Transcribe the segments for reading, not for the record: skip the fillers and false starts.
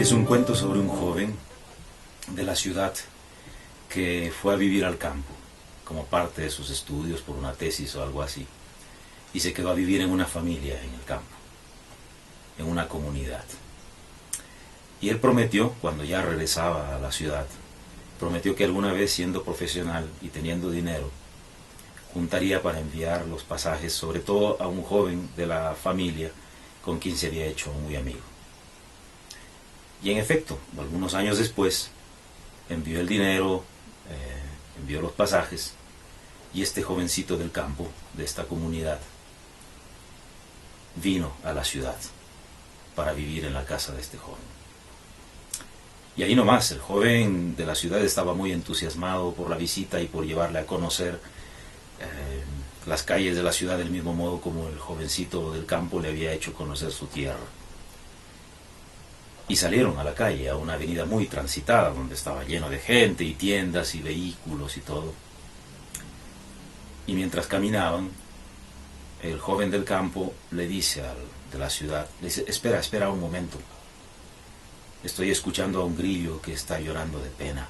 es un cuento sobre un joven de la ciudad que fue a vivir al campo como parte de sus estudios por una tesis o algo así, y se quedó a vivir en una familia en el campo, en una comunidad. Y él prometió, cuando ya regresaba a la ciudad, prometió que alguna vez, siendo profesional y teniendo dinero, juntaría para enviar los pasajes, sobre todo a un joven de la familia con quien se había hecho muy amigo. Y en efecto, algunos años después, envió el dinero, envió los pasajes, y este jovencito del campo, de esta comunidad, vino a la ciudad para vivir en la casa de este joven. Y ahí nomás, el joven de la ciudad estaba muy entusiasmado por la visita y por llevarle a conocer las calles de la ciudad del mismo modo como el jovencito del campo le había hecho conocer su tierra. Y salieron a la calle, a una avenida muy transitada, donde estaba lleno de gente y tiendas y vehículos y todo. Y mientras caminaban, el joven del campo le dice al de la ciudad, le dice: espera un momento, estoy escuchando a un grillo que está llorando de pena.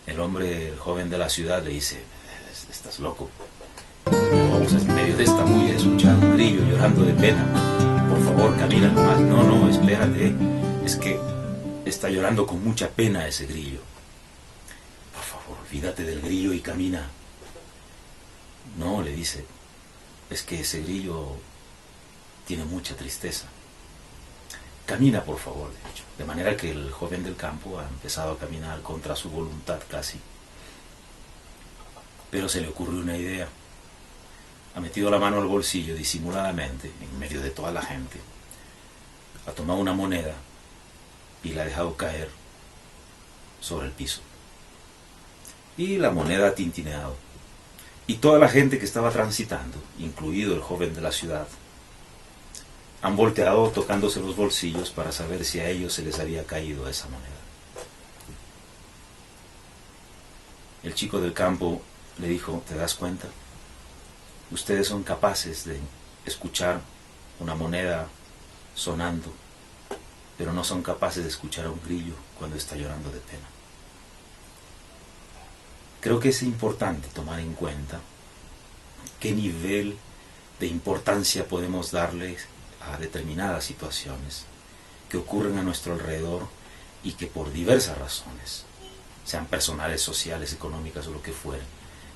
El joven de la ciudad le dice: estás loco, vamos en medio de esta bulla a escuchar a un grillo llorando de pena, por favor camina nomás. No, espérate, es que está llorando con mucha pena ese grillo, por favor olvídate del grillo y camina. No, le dice, es que ese grillo tiene mucha tristeza. Camina, por favor, de hecho. De manera que el joven del campo ha empezado a caminar contra su voluntad casi. Pero se le ocurrió una idea. Ha metido la mano al bolsillo disimuladamente, en medio de toda la gente. Ha tomado una moneda y la ha dejado caer sobre el piso. Y la moneda ha tintineado. Y toda la gente que estaba transitando, incluido el joven de la ciudad, han volteado tocándose los bolsillos para saber si a ellos se les había caído esa moneda. El chico del campo le dijo: ¿te das cuenta? Ustedes son capaces de escuchar una moneda sonando, pero no son capaces de escuchar a un grillo cuando está llorando de pena. Creo que es importante tomar en cuenta qué nivel de importancia podemos darle a determinadas situaciones que ocurren a nuestro alrededor y que por diversas razones, sean personales, sociales, económicas o lo que fuere,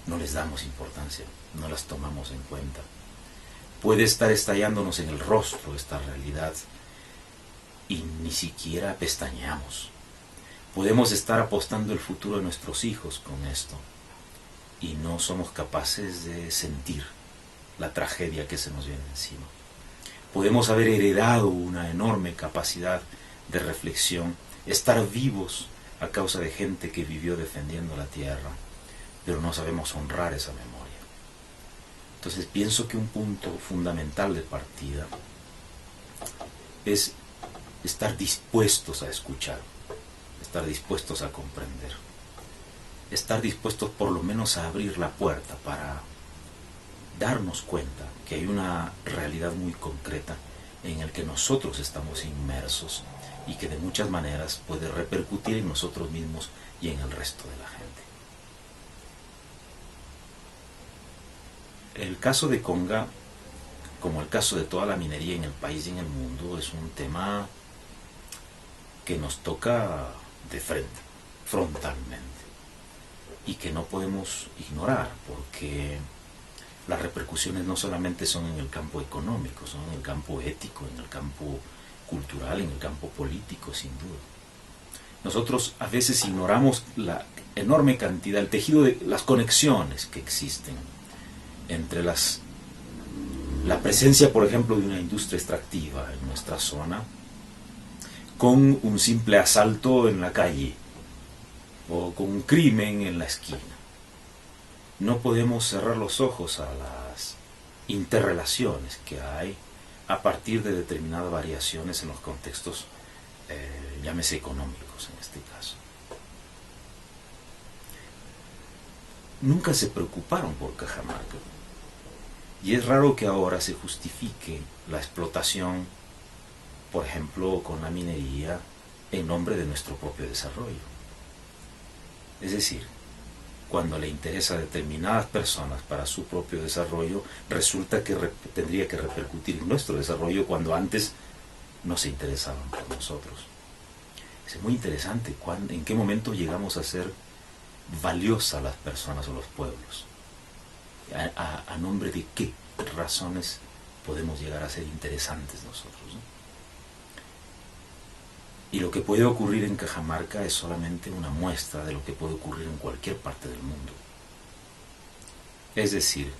no les damos importancia, no las tomamos en cuenta. Puede estar estallándonos en el rostro esta realidad y ni siquiera pestañeamos. Podemos estar apostando el futuro de nuestros hijos con esto y no somos capaces de sentir la tragedia que se nos viene encima. Podemos haber heredado una enorme capacidad de reflexión, estar vivos a causa de gente que vivió defendiendo la tierra, pero no sabemos honrar esa memoria. Entonces pienso que un punto fundamental de partida es estar dispuestos a escuchar, estar dispuestos a comprender, estar dispuestos por lo menos a abrir la puerta para darnos cuenta que hay una realidad muy concreta en la que nosotros estamos inmersos y que de muchas maneras puede repercutir en nosotros mismos y en el resto de la gente. El caso de Conga, como el caso de toda la minería en el país y en el mundo, es un tema que nos toca de frente, frontalmente, y que no podemos ignorar, porque las repercusiones no solamente son en el campo económico, son en el campo ético, en el campo cultural, en el campo político, sin duda. Nosotros a veces ignoramos la enorme cantidad, el tejido de las conexiones que existen entre la presencia, por ejemplo, de una industria extractiva en nuestra zona, con un simple asalto en la calle o con un crimen en la esquina. No podemos cerrar los ojos a las interrelaciones que hay a partir de determinadas variaciones en los contextos, llámese económicos en este caso. Nunca se preocuparon por Cajamarca, y es raro que ahora se justifique la explotación por ejemplo, con la minería en nombre de nuestro propio desarrollo. Es decir, cuando le interesa a determinadas personas para su propio desarrollo, resulta que tendría que repercutir en nuestro desarrollo cuando antes no se interesaban por nosotros. Es muy interesante en qué momento llegamos a ser valiosas las personas o los pueblos. ¿A nombre de qué razones podemos llegar a ser interesantes nosotros, ¿no? Y lo que puede ocurrir en Cajamarca es solamente una muestra de lo que puede ocurrir en cualquier parte del mundo. Es decir,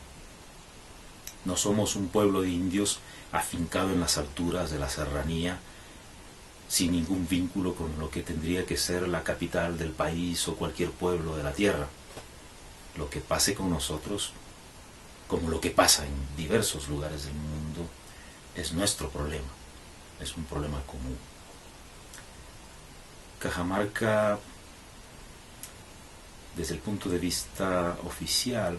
no somos un pueblo de indios afincado en las alturas de la serranía, sin ningún vínculo con lo que tendría que ser la capital del país o cualquier pueblo de la tierra. Lo que pase con nosotros, como lo que pasa en diversos lugares del mundo, es nuestro problema, es un problema común. Cajamarca, desde el punto de vista oficial,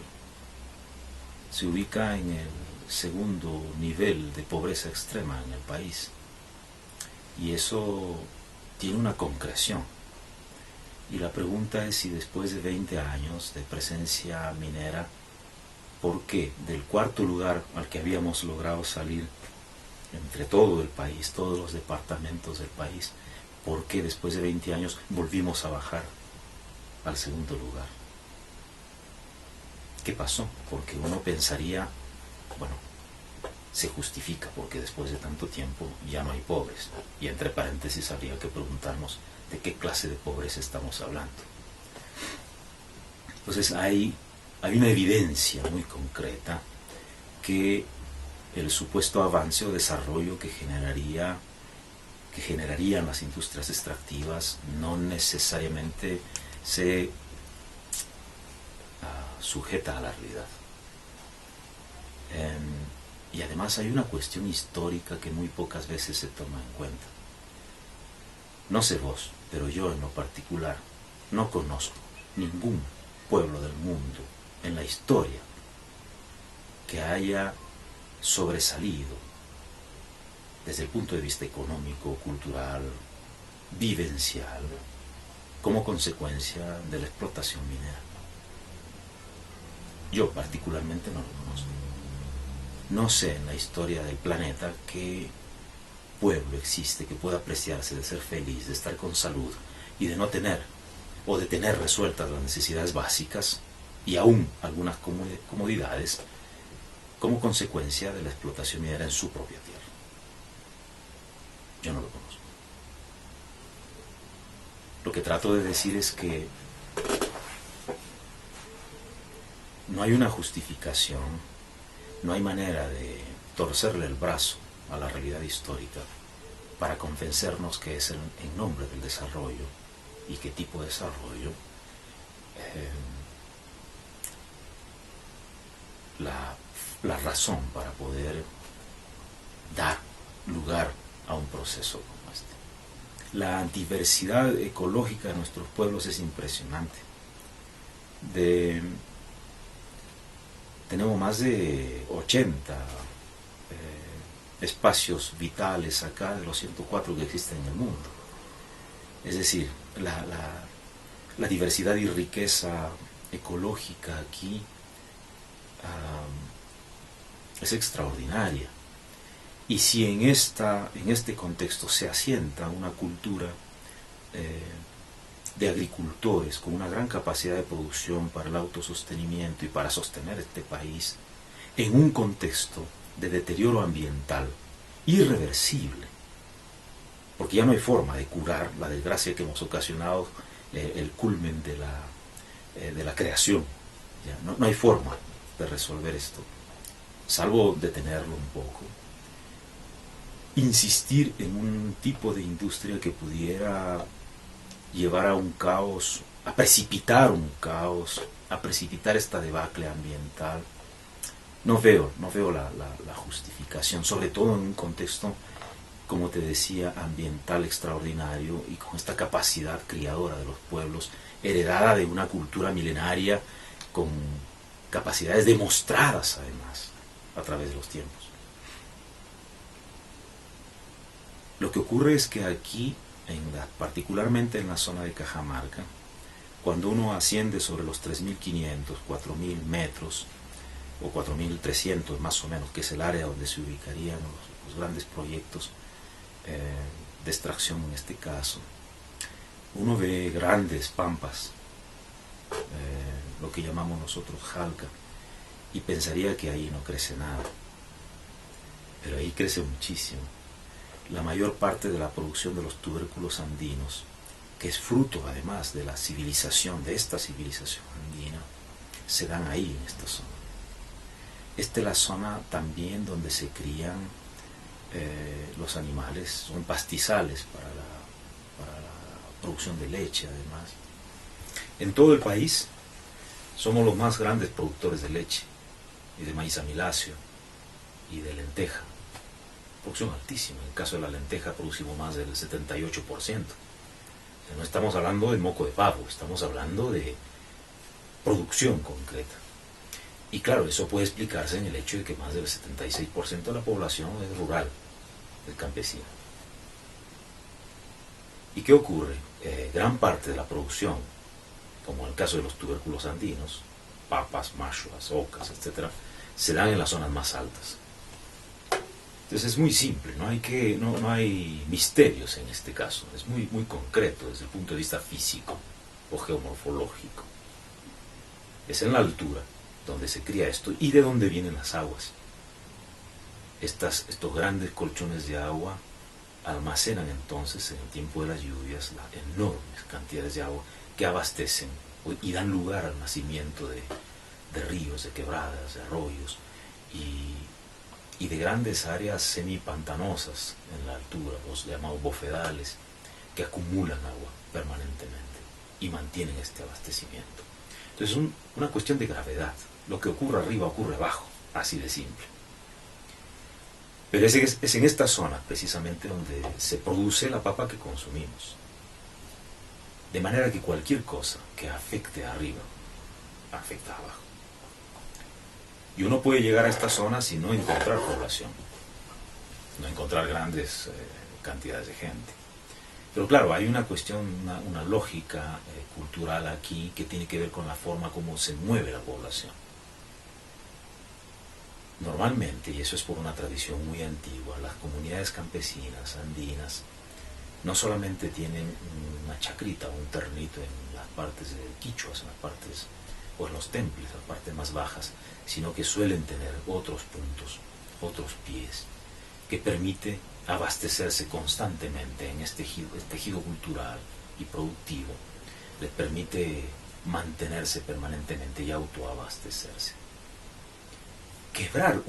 se ubica en el segundo nivel de pobreza extrema en el país. Y eso tiene una concreción. Y la pregunta es si después de 20 años de presencia minera, ¿por qué del cuarto lugar al que habíamos logrado salir entre todo el país, todos los departamentos del país, por qué después de 20 años volvimos a bajar al segundo lugar? ¿Qué pasó? Porque uno pensaría, bueno, se justifica porque después de tanto tiempo ya no hay pobres. Y entre paréntesis habría que preguntarnos de qué clase de pobreza estamos hablando. Entonces hay una evidencia muy concreta que el supuesto avance o desarrollo que generarían las industrias extractivas no necesariamente se sujeta a la realidad. Y además hay una cuestión histórica que muy pocas veces se toma en cuenta. No sé vos, pero yo en lo particular no conozco ningún pueblo del mundo en la historia que haya sobresalido desde el punto de vista económico, cultural, vivencial, como consecuencia de la explotación minera. Yo particularmente no lo conozco. No sé en la historia del planeta qué pueblo existe que pueda apreciarse de ser feliz, de estar con salud y de no tener o de tener resueltas las necesidades básicas y aún algunas comodidades como consecuencia de la explotación minera en su propia tierra. Yo no lo conozco. Lo que trato de decir es que no hay una justificación, no hay manera de torcerle el brazo a la realidad histórica para convencernos que es en nombre del desarrollo y qué tipo de desarrollo la razón para poder dar lugar a un proceso como este. La diversidad ecológica de nuestros pueblos es impresionante. Tenemos más de 80 espacios vitales acá de los 104 que existen en el mundo. Es decir, la diversidad y riqueza ecológica aquí es extraordinaria. Y si en este contexto se asienta una cultura de agricultores con una gran capacidad de producción para el autosostenimiento y para sostener este país, en un contexto de deterioro ambiental irreversible, porque ya no hay forma de curar la desgracia que hemos ocasionado, el culmen de la creación. Ya, no hay forma de resolver esto, salvo detenerlo un poco. Insistir en un tipo de industria que pudiera llevar a un caos, a precipitar un caos, a precipitar esta debacle ambiental. No veo la justificación, sobre todo en un contexto, como te decía, ambiental extraordinario y con esta capacidad criadora de los pueblos, heredada de una cultura milenaria con capacidades demostradas además a través de los tiempos. Lo que ocurre es que aquí, particularmente en la zona de Cajamarca, cuando uno asciende sobre los 3.500, 4.000 metros, o 4.300 más o menos, que es el área donde se ubicarían los grandes proyectos de extracción en este caso, uno ve grandes pampas, lo que llamamos nosotros jalca, y pensaría que ahí no crece nada, pero ahí crece muchísimo. La mayor parte de la producción de los tubérculos andinos, que es fruto además de la civilización, de esta civilización andina, se dan ahí en esta zona. Esta es la zona también donde se crían los animales, son pastizales para la producción de leche además. En todo el país somos los más grandes productores de leche y de maíz amiláceo y de lenteja. Producción altísima. En el caso de la lenteja producimos más del 78%. O sea, no estamos hablando de moco de pavo, estamos hablando de producción concreta. Y claro, eso puede explicarse en el hecho de que más del 76% de la población es rural, es campesina. ¿Y qué ocurre? Gran parte de la producción, como en el caso de los tubérculos andinos, papas, machuas, ocas, etc., se dan en las zonas más altas. Entonces es muy simple, no hay misterios en este caso, es muy concreto desde el punto de vista físico o geomorfológico. Es en la altura donde se cría esto y de dónde vienen las aguas. Estos grandes colchones de agua almacenan entonces en el tiempo de las lluvias las enormes cantidades de agua que abastecen y dan lugar al nacimiento de ríos, de quebradas, de arroyos y de grandes áreas semipantanosas en la altura, los llamados bofedales, que acumulan agua permanentemente y mantienen este abastecimiento. Entonces es una cuestión de gravedad. Lo que ocurre arriba ocurre abajo, así de simple. Pero es en esta zona precisamente donde se produce la papa que consumimos. De manera que cualquier cosa que afecte arriba, afecta abajo. Y uno puede llegar a esta zona sin no encontrar población, no encontrar grandes cantidades de gente. Pero claro, hay una cuestión, una lógica cultural aquí que tiene que ver con la forma como se mueve la población. Normalmente, y eso es por una tradición muy antigua, las comunidades campesinas, andinas, no solamente tienen una chacrita o un terrenito en las partes de quichuas, en las partes, o en los templos, las partes más bajas, sino que suelen tener otros puntos, otros pies, que permite abastecerse constantemente en este tejido cultural y productivo, les permite mantenerse permanentemente y autoabastecerse. Quebrar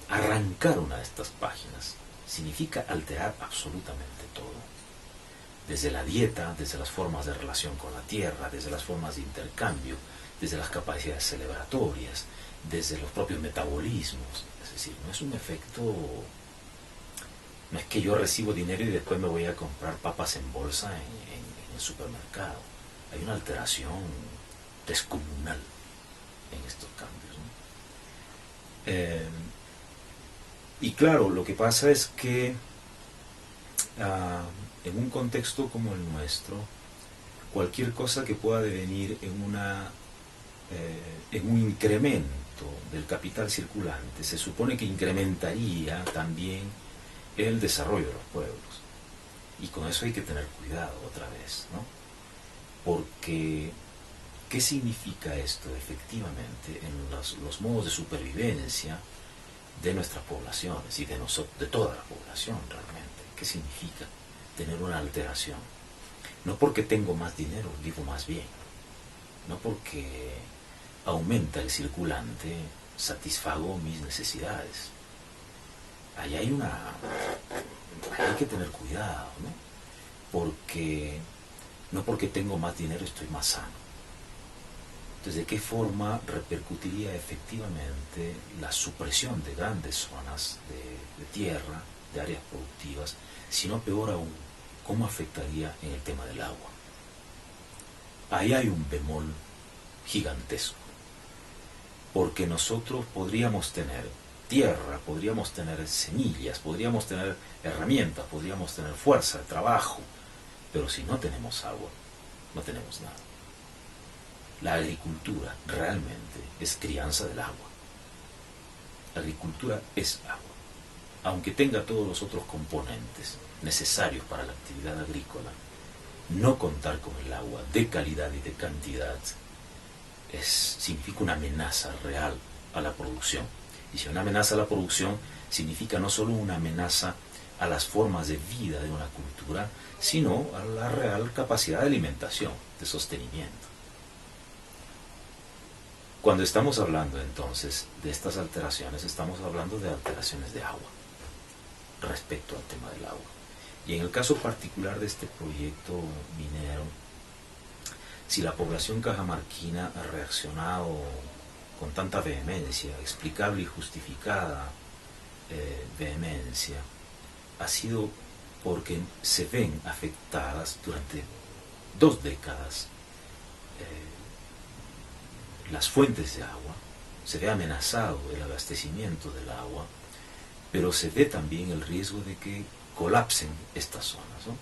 arrancar una de estas páginas, significa alterar absolutamente todo. Desde la dieta, desde las formas de relación con la tierra, desde las formas de intercambio, desde las capacidades celebratorias, desde los propios metabolismos. Es decir, no es un efecto, no es que yo recibo dinero y después me voy a comprar papas en bolsa en el supermercado. Hay una alteración descomunal en estos cambios, ¿no? Y claro, lo que pasa es que en un contexto como el nuestro, cualquier cosa que pueda devenir en un incremento del capital circulante, se supone que incrementaría también el desarrollo de los pueblos. Y con eso hay que tener cuidado otra vez, ¿no? Porque, ¿qué significa esto efectivamente en los modos de supervivencia de nuestras poblaciones y de toda la población realmente? ¿Qué significa tener una alteración? No porque tengo más dinero, vivo más bien. No porque aumenta el circulante, satisfago mis necesidades. Ahí hay que tener cuidado, ¿no? Porque no porque tengo más dinero estoy más sano. Entonces, ¿de qué forma repercutiría efectivamente la supresión de grandes zonas de tierra, de áreas productivas, sino peor aún, cómo afectaría en el tema del agua? Ahí hay un bemol gigantesco, porque nosotros podríamos tener tierra, podríamos tener semillas, podríamos tener herramientas, podríamos tener fuerza de trabajo, pero si no tenemos agua, no tenemos nada. La agricultura realmente es crianza del agua. La agricultura es agua. Aunque tenga todos los otros componentes necesarios para la actividad agrícola, no contar con el agua de calidad y de cantidad significa una amenaza real a la producción. Y si una amenaza a la producción significa no solo una amenaza a las formas de vida de una cultura, sino a la real capacidad de alimentación, de sostenimiento. Cuando estamos hablando entonces de estas alteraciones, estamos hablando de alteraciones de agua respecto al tema del agua. Y en el caso particular de este proyecto minero, si la población cajamarquina ha reaccionado con tanta vehemencia, explicable y justificada vehemencia, ha sido porque se ven afectadas durante 2 décadas las fuentes de agua, se ve amenazado el abastecimiento del agua, pero se ve también el riesgo de que colapsen estas zonas, ¿no?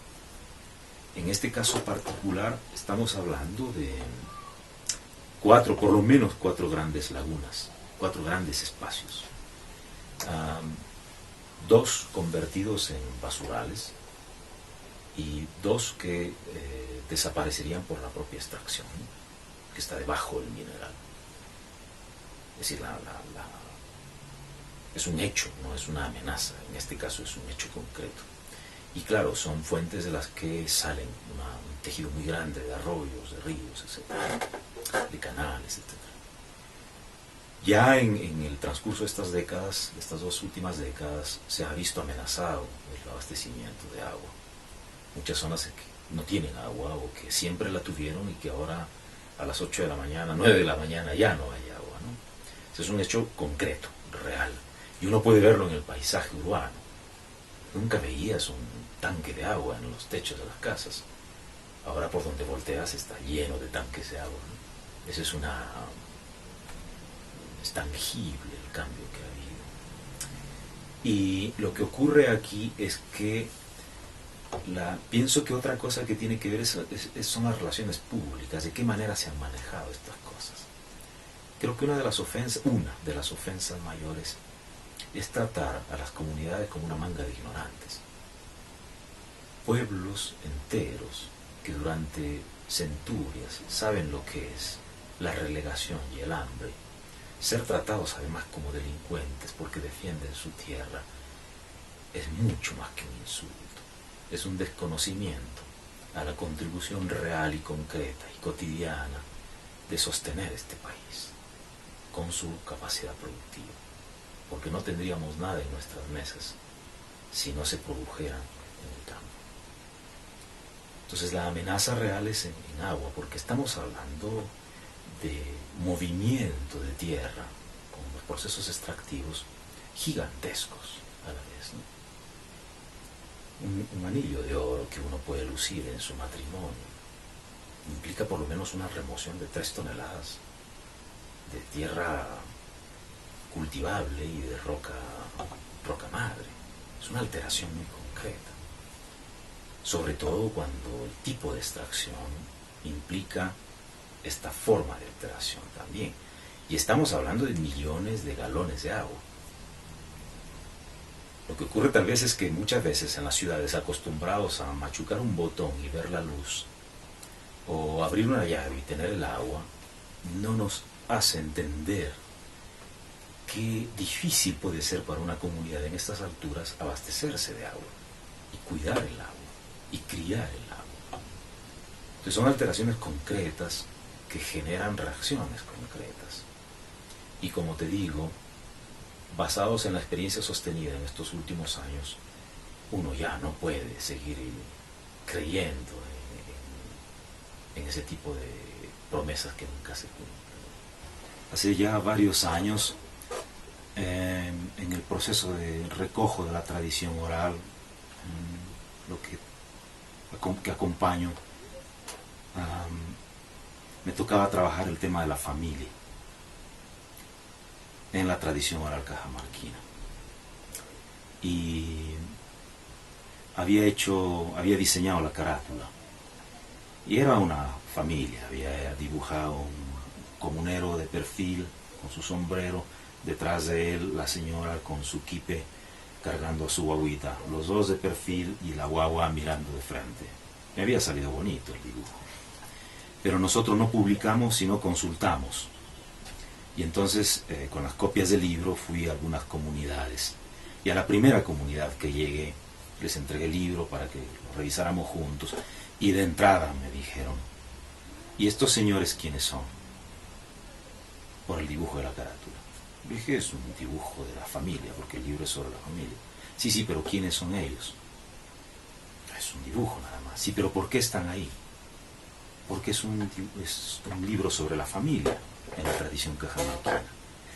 En este caso particular estamos hablando de 4, por lo menos 4 grandes lagunas, 4 grandes espacios, 2 convertidos en basurales y 2 que desaparecerían por la propia extracción, ¿no?, que está debajo del mineral. Es decir, es un hecho, no es una amenaza, en este caso es un hecho concreto. Y claro, son fuentes de las que salen un tejido muy grande de arroyos, de ríos, etc., de canales, etc. Ya en el transcurso de estas décadas, de estas 2 últimas décadas, se ha visto amenazado el abastecimiento de agua. Muchas zonas que no tienen agua o que siempre la tuvieron y que ahora a las 8 de la mañana, 9 de la mañana ya no hay agua, ¿no? Eso es un hecho concreto, real. Y uno puede verlo en el paisaje urbano. Nunca veías un tanque de agua en los techos de las casas. Ahora por donde volteas está lleno de tanques de agua, ¿no? Eso es tangible el cambio que ha habido. Y lo que ocurre aquí es que pienso que otra cosa que tiene que ver son las relaciones públicas, de qué manera se han manejado estas cosas. Creo que una de las ofensas mayores es tratar a las comunidades como una manga de ignorantes. Pueblos enteros que durante centurias saben lo que es la relegación y el hambre, ser tratados además como delincuentes porque defienden su tierra, es mucho más que un insulto. Es un desconocimiento a la contribución real y concreta y cotidiana de sostener este país con su capacidad productiva, porque no tendríamos nada en nuestras mesas si no se produjeran en el campo. Entonces la amenaza real es en agua, porque estamos hablando de movimiento de tierra con los procesos extractivos gigantescos a la vez, ¿no? Un anillo de oro que uno puede lucir en su matrimonio implica por lo menos una remoción de 3 toneladas de tierra cultivable y de roca madre. Es una alteración muy concreta, sobre todo cuando el tipo de extracción implica esta forma de alteración también. Y estamos hablando de millones de galones de agua. Lo que ocurre tal vez es que muchas veces en las ciudades, acostumbrados a machucar un botón y ver la luz, o abrir una llave y tener el agua, no nos hace entender qué difícil puede ser para una comunidad en estas alturas abastecerse de agua, y cuidar el agua, y criar el agua. Entonces son alteraciones concretas que generan reacciones concretas. Y como te digo, basados en la experiencia sostenida en estos últimos años, uno ya no puede seguir creyendo en ese tipo de promesas que nunca se cumplen. Hace ya varios años, en el proceso de recojo de la tradición oral, lo que acompaño, me tocaba trabajar el tema de la familia. en la tradición oral cajamarquina. Y había diseñado la carátula. Y era una familia, había dibujado un comunero de perfil con su sombrero, detrás de él la señora con su quipe cargando a su guaguita, los dos de perfil y la guagua mirando de frente. Me había salido bonito el dibujo. Pero nosotros no publicamos, sino consultamos. Y entonces, con las copias del libro, fui a algunas comunidades. Y a la primera comunidad que llegué, les entregué el libro para que lo revisáramos juntos. Y de entrada me dijeron, ¿y estos señores quiénes son? Por el dibujo de la carátula. Dije, es un dibujo de la familia, porque el libro es sobre la familia. Sí, sí, pero ¿quiénes son ellos? Es un dibujo nada más. Sí, pero ¿por qué están ahí? Porque es un libro sobre la familia en la tradición cajamarquina.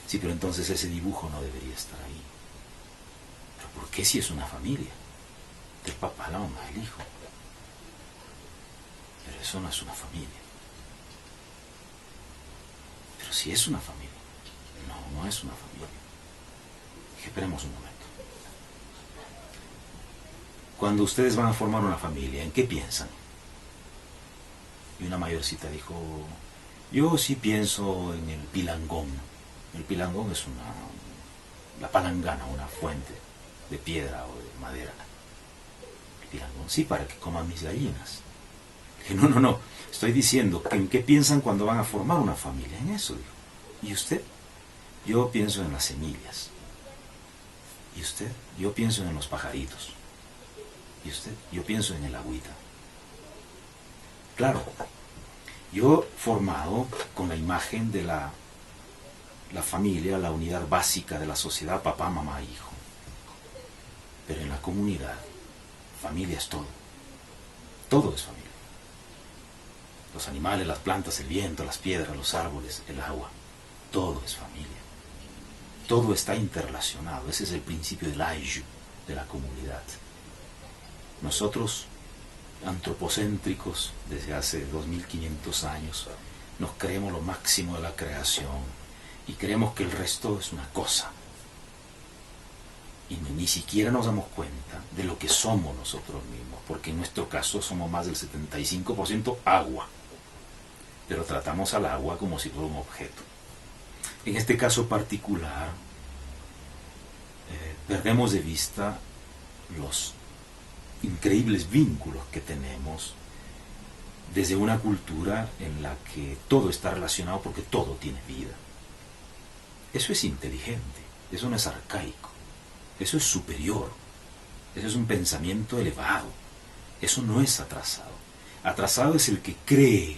Sí, pero entonces ese dibujo no debería estar ahí. ¿Pero por qué si es una familia? Del papá, la mamá, el hijo. Pero eso no es una familia. Pero si es una familia. No, no es una familia. Dije, esperemos un momento. Cuando ustedes van a formar una familia, ¿en qué piensan? Y una mayorcita dijo, yo sí pienso en el pilangón. El pilangón es la palangana, una fuente de piedra o de madera. El pilangón, sí, para que coman mis gallinas. Dije, no, estoy diciendo, ¿en qué piensan cuando van a formar una familia? En eso, dijo. ¿Y usted? Yo pienso en las semillas. ¿Y usted? Yo pienso en los pajaritos. ¿Y usted? Yo pienso en el agüita. Claro, yo formado con la imagen de la familia, la unidad básica de la sociedad, papá, mamá, hijo. Pero en la comunidad, familia es todo. Todo es familia. Los animales, las plantas, el viento, las piedras, los árboles, el agua. Todo es familia. Todo está interrelacionado. Ese es el principio del ayu, de la comunidad. Nosotros, antropocéntricos, desde hace 2500 años, nos creemos lo máximo de la creación y creemos que el resto es una cosa. Y ni siquiera nos damos cuenta de lo que somos nosotros mismos, porque en nuestro caso somos más del 75% agua. Pero tratamos al agua como si fuera un objeto. En este caso particular, perdemos de vista los increíbles vínculos que tenemos desde una cultura en la que todo está relacionado porque todo tiene vida. Eso es inteligente, eso no es arcaico, eso es superior, eso es un pensamiento elevado, eso no es atrasado. Atrasado es el que cree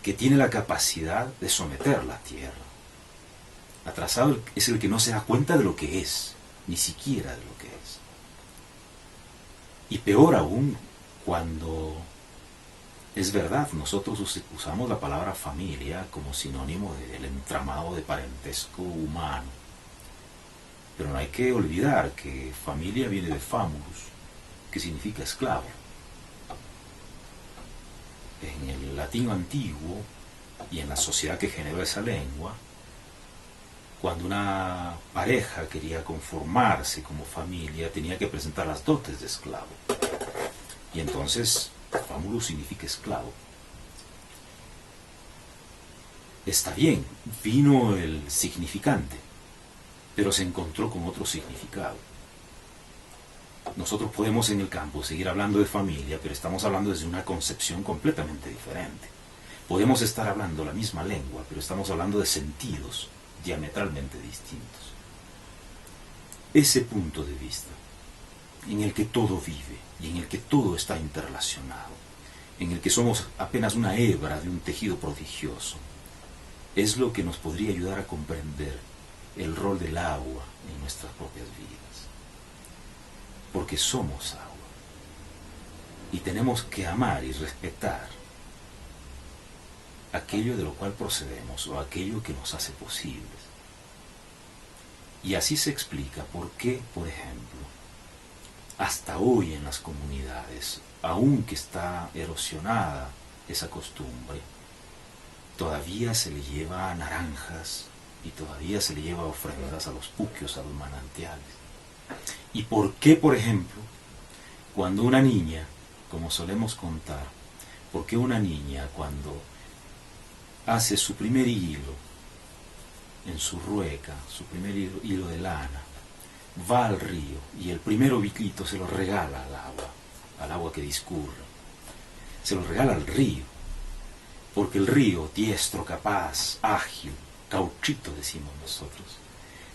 que tiene la capacidad de someter la tierra. Atrasado es el que no se da cuenta de lo que es, ni siquiera de lo que es. Y peor aún, cuando es verdad, nosotros usamos la palabra familia como sinónimo del entramado de parentesco humano. Pero no hay que olvidar que familia viene de famulus, que significa esclavo. En el latín antiguo y en la sociedad que generó esa lengua, cuando una pareja quería conformarse como familia, tenía que presentar las dotes de esclavo. Y entonces, famulus significa esclavo. Está bien, vino el significante, pero se encontró con otro significado. Nosotros podemos en el campo seguir hablando de familia, pero estamos hablando desde una concepción completamente diferente. Podemos estar hablando la misma lengua, pero estamos hablando de sentidos diametralmente distintos. Ese punto de vista, en el que todo vive y en el que todo está interrelacionado, en el que somos apenas una hebra de un tejido prodigioso, es lo que nos podría ayudar a comprender el rol del agua en nuestras propias vidas. Porque somos agua y tenemos que amar y respetar aquello de lo cual procedemos o aquello que nos hace posibles. Y así se explica por qué, por ejemplo, hasta hoy en las comunidades, aunque está erosionada esa costumbre, todavía se le lleva naranjas y todavía se le lleva ofrendas a los puquios, a los manantiales. ¿Y por qué, por ejemplo, cuando una niña, como solemos contar, por qué una niña cuando hace su primer hilo en su rueca, su primer hilo de lana, va al río y el primer oviquito se lo regala al agua que discurre, se lo regala al río, porque el río, diestro, capaz, ágil, cauchito decimos nosotros,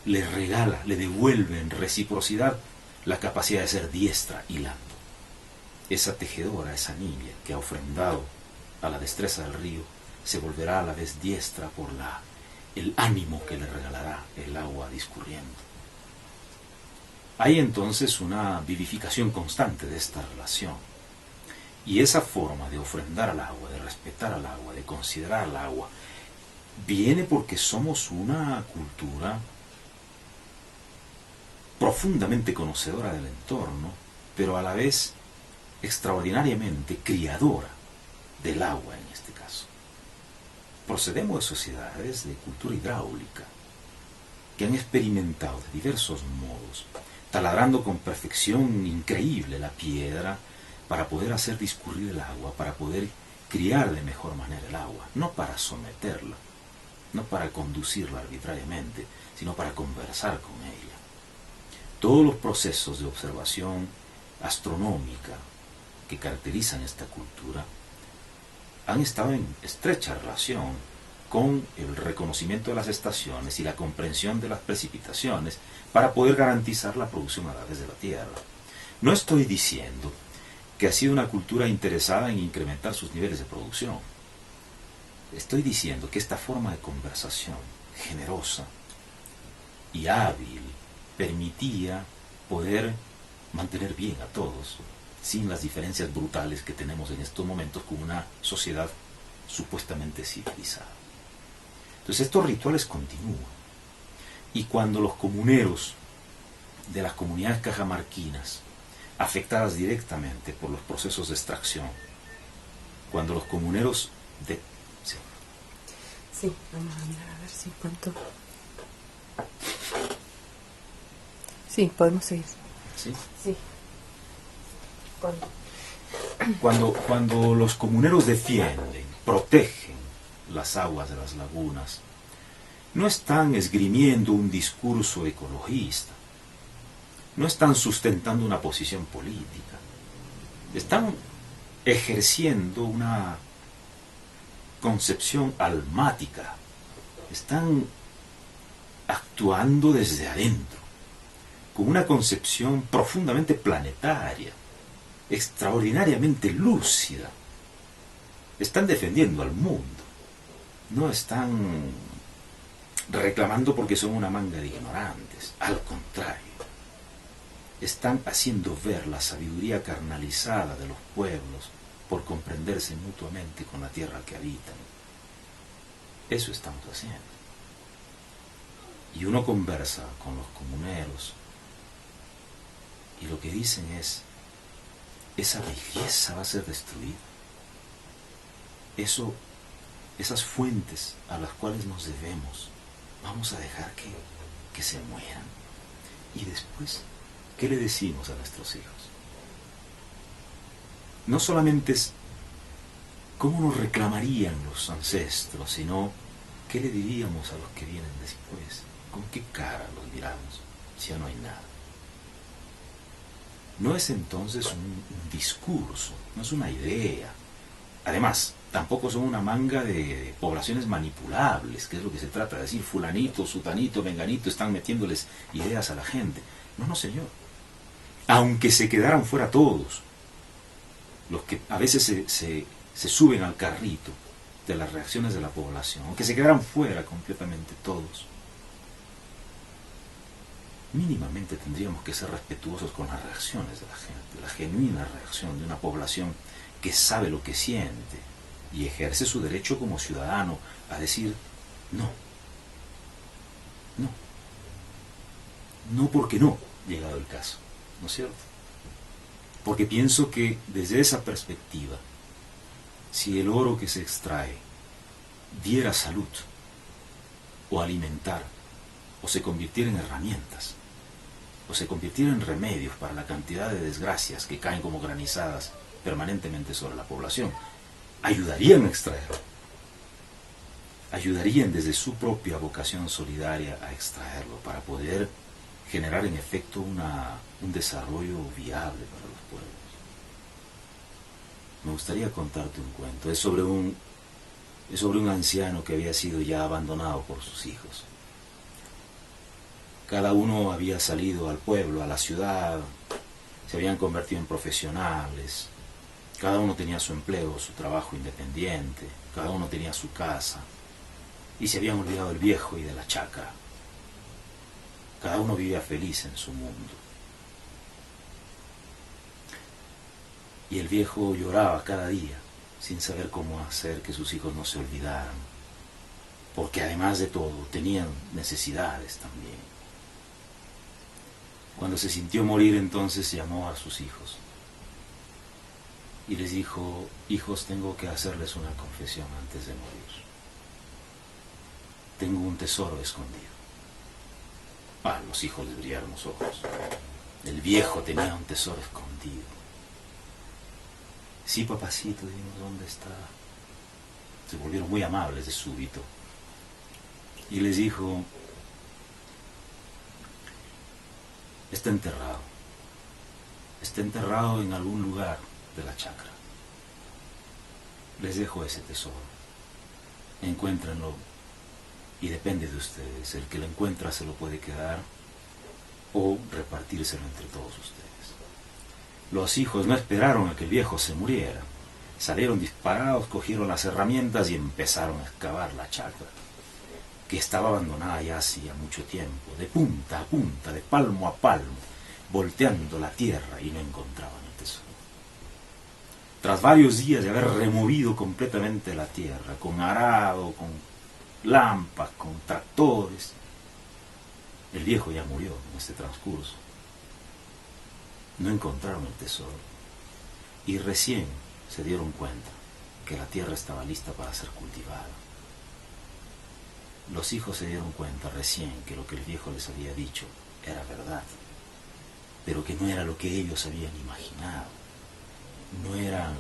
le regala, le devuelve en reciprocidad la capacidad de ser diestra hilando. Esa tejedora, esa niña que ha ofrendado a la destreza del río, se volverá a la vez diestra por el ánimo que le regalará el agua discurriendo. Hay entonces una vivificación constante de esta relación. Y esa forma de ofrendar al agua, de respetar al agua, de considerar al agua, viene porque somos una cultura profundamente conocedora del entorno, pero a la vez extraordinariamente criadora del agua en este caso. Procedemos de sociedades de cultura hidráulica que han experimentado de diversos modos, taladrando con perfección increíble la piedra para poder hacer discurrir el agua, para poder criar de mejor manera el agua, no para someterla, no para conducirla arbitrariamente, sino para conversar con ella. Todos los procesos de observación astronómica que caracterizan esta cultura han estado en estrecha relación con el reconocimiento de las estaciones y la comprensión de las precipitaciones para poder garantizar la producción a través de la tierra. No estoy diciendo que ha sido una cultura interesada en incrementar sus niveles de producción. Estoy diciendo que esta forma de conversación generosa y hábil permitía poder mantener bien a todos, sin las diferencias brutales que tenemos en estos momentos con una sociedad supuestamente civilizada. Entonces estos rituales continúan. Y cuando los comuneros de las comunidades cajamarquinas, afectadas directamente por los procesos de extracción, cuando los comuneros de... Sí, vamos a mirar a ver si cuánto... Sí, podemos seguir. ¿Sí? Sí. Cuando los comuneros defienden, protegen las aguas de las lagunas, no están esgrimiendo un discurso ecologista, no están sustentando una posición política, están ejerciendo una concepción almática, están actuando desde adentro, con una concepción profundamente planetaria, extraordinariamente lúcida. Están defendiendo al mundo, no están reclamando porque son una manga de ignorantes, al contrario, están haciendo ver la sabiduría carnalizada de los pueblos por comprenderse mutuamente con la tierra que habitan. Eso estamos haciendo. Y uno conversa con los comuneros y lo que dicen es: esa belleza va a ser destruida. Esas fuentes a las cuales nos debemos, vamos a dejar que se mueran. Y después, ¿qué le decimos a nuestros hijos? No solamente es cómo nos reclamarían los ancestros, sino qué le diríamos a los que vienen después. ¿Con qué cara los miramos si ya no hay nada? No es entonces un discurso, no es una idea. Además, tampoco son una manga de poblaciones manipulables, que es lo que se trata de decir: fulanito, sutanito, menganito están metiéndoles ideas a la gente. No, no, señor. Aunque se quedaran fuera todos, los que a veces se suben al carrito de las reacciones de la población, aunque se quedaran fuera completamente todos, mínimamente tendríamos que ser respetuosos con las reacciones de la gente, la genuina reacción de una población que sabe lo que siente y ejerce su derecho como ciudadano a decir no, no, no porque no, llegado el caso, ¿no es cierto? Porque pienso que desde esa perspectiva, si el oro que se extrae diera salud, o alimentar, o se convirtiera en herramientas, o se convirtiera en remedios para la cantidad de desgracias que caen como granizadas permanentemente sobre la población, ayudarían a extraerlo. Ayudarían desde su propia vocación solidaria a extraerlo para poder generar en efecto un desarrollo viable para los pueblos. Me gustaría contarte un cuento. Es sobre un anciano que había sido ya abandonado por sus hijos. Cada uno había salido al pueblo, a la ciudad, se habían convertido en profesionales, cada uno tenía su empleo, su trabajo independiente, cada uno tenía su casa, y se habían olvidado del viejo y de la chacra. Cada uno vivía feliz en su mundo. Y el viejo lloraba cada día, sin saber cómo hacer que sus hijos no se olvidaran, porque además de todo tenían necesidades también. Cuando se sintió morir, entonces llamó a sus hijos y les dijo: hijos, tengo que hacerles una confesión antes de morir. Tengo un tesoro escondido. Los hijos les brillaron los ojos. El viejo tenía un tesoro escondido. Sí, papacito, dijimos, ¿dónde está? Se volvieron muy amables de súbito. Y les dijo: está enterrado. Está enterrado en algún lugar de la chacra. Les dejo ese tesoro. Encuéntrenlo y depende de ustedes. El que lo encuentra se lo puede quedar o repartírselo entre todos ustedes. Los hijos no esperaron a que el viejo se muriera. Salieron disparados, cogieron las herramientas y empezaron a excavar la chacra, que estaba abandonada ya hacía mucho tiempo, de punta a punta, de palmo a palmo, volteando la tierra, y no encontraban el tesoro. Tras varios días de haber removido completamente la tierra, con arado, con lampas, con tractores, el viejo ya murió en este transcurso. No encontraron el tesoro y recién se dieron cuenta que la tierra estaba lista para ser cultivada. Los hijos se dieron cuenta recién que lo que el viejo les había dicho era verdad, pero que no era lo que ellos habían imaginado. No eran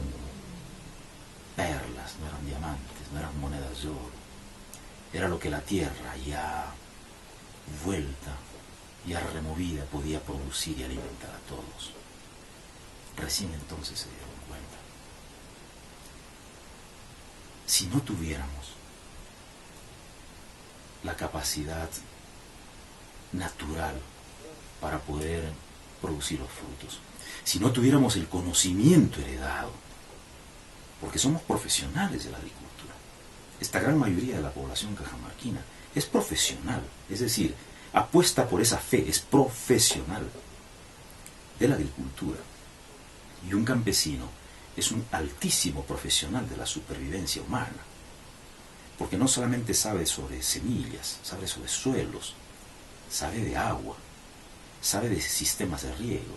perlas, no eran diamantes, no eran monedas de oro. Era lo que la tierra ya vuelta, ya removida, podía producir y alimentar a todos. Recién entonces se dieron cuenta. Si no tuviéramos la capacidad natural para poder producir los frutos, si no tuviéramos el conocimiento heredado, porque somos profesionales de la agricultura, esta gran mayoría de la población cajamarquina es profesional, es decir, apuesta por esa fe, es profesional de la agricultura. Y un campesino es un altísimo profesional de la supervivencia humana, porque no solamente sabe sobre semillas, sabe sobre suelos, sabe de agua, sabe de sistemas de riego,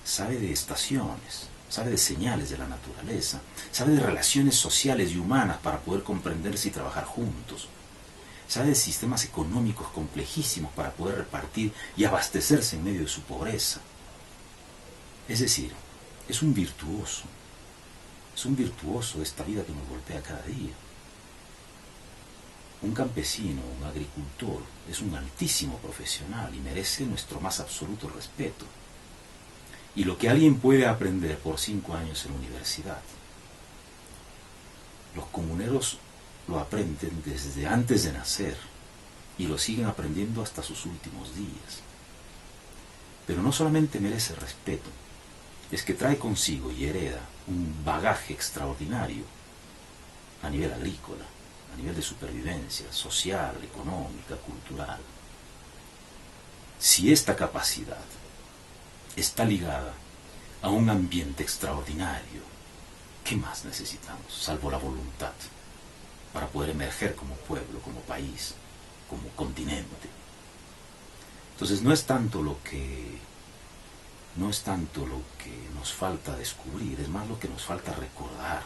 sabe de estaciones, sabe de señales de la naturaleza, sabe de relaciones sociales y humanas para poder comprenderse y trabajar juntos, sabe de sistemas económicos complejísimos para poder repartir y abastecerse en medio de su pobreza. Es decir, es un virtuoso de esta vida que nos golpea cada día. Un campesino, un agricultor, es un altísimo profesional y merece nuestro más absoluto respeto. Y lo que alguien puede aprender por 5 años en la universidad, los comuneros lo aprenden desde antes de nacer y lo siguen aprendiendo hasta sus últimos días. Pero no solamente merece respeto, es que trae consigo y hereda un bagaje extraordinario a nivel agrícola, a nivel de supervivencia social, económica, cultural. Si esta capacidad está ligada a un ambiente extraordinario, ¿qué más necesitamos, salvo la voluntad, para poder emerger como pueblo, como país, como continente? Entonces no es tanto lo que nos falta descubrir, es más lo que nos falta recordar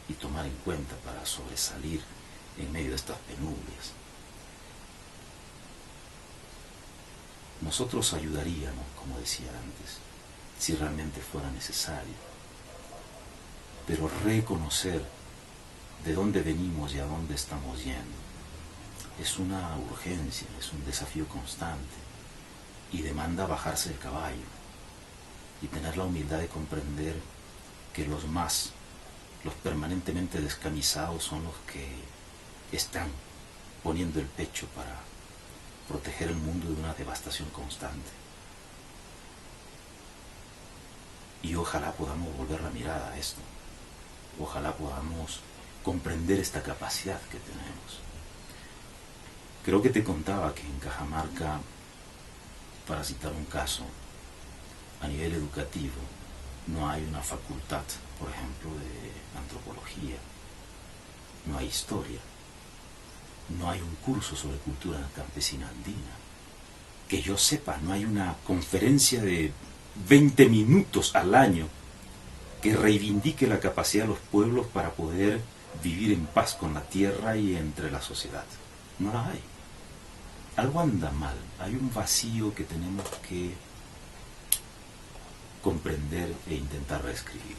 y tomar en cuenta para sobresalir en medio de estas penurias. nosotros ayudaríamos, como decía antes, si realmente fuera necesario. Pero reconocer de dónde venimos y a dónde estamos yendo es una urgencia, es un desafío constante y demanda bajarse del caballo y tener la humildad de comprender que los permanentemente descamisados son los que están poniendo el pecho para proteger el mundo de una devastación constante. Y ojalá podamos volver la mirada a esto. Ojalá podamos comprender esta capacidad que tenemos. Creo que te contaba que en Cajamarca, para citar un caso, a nivel educativo, no hay una facultad, por ejemplo, de antropología, no hay historia, no hay un curso sobre cultura campesina andina. Que yo sepa, no hay una conferencia de 20 minutos al año que reivindique la capacidad de los pueblos para poder vivir en paz con la tierra y entre la sociedad. No la hay. Algo anda mal, hay un vacío que tenemos que comprender e intentar reescribir.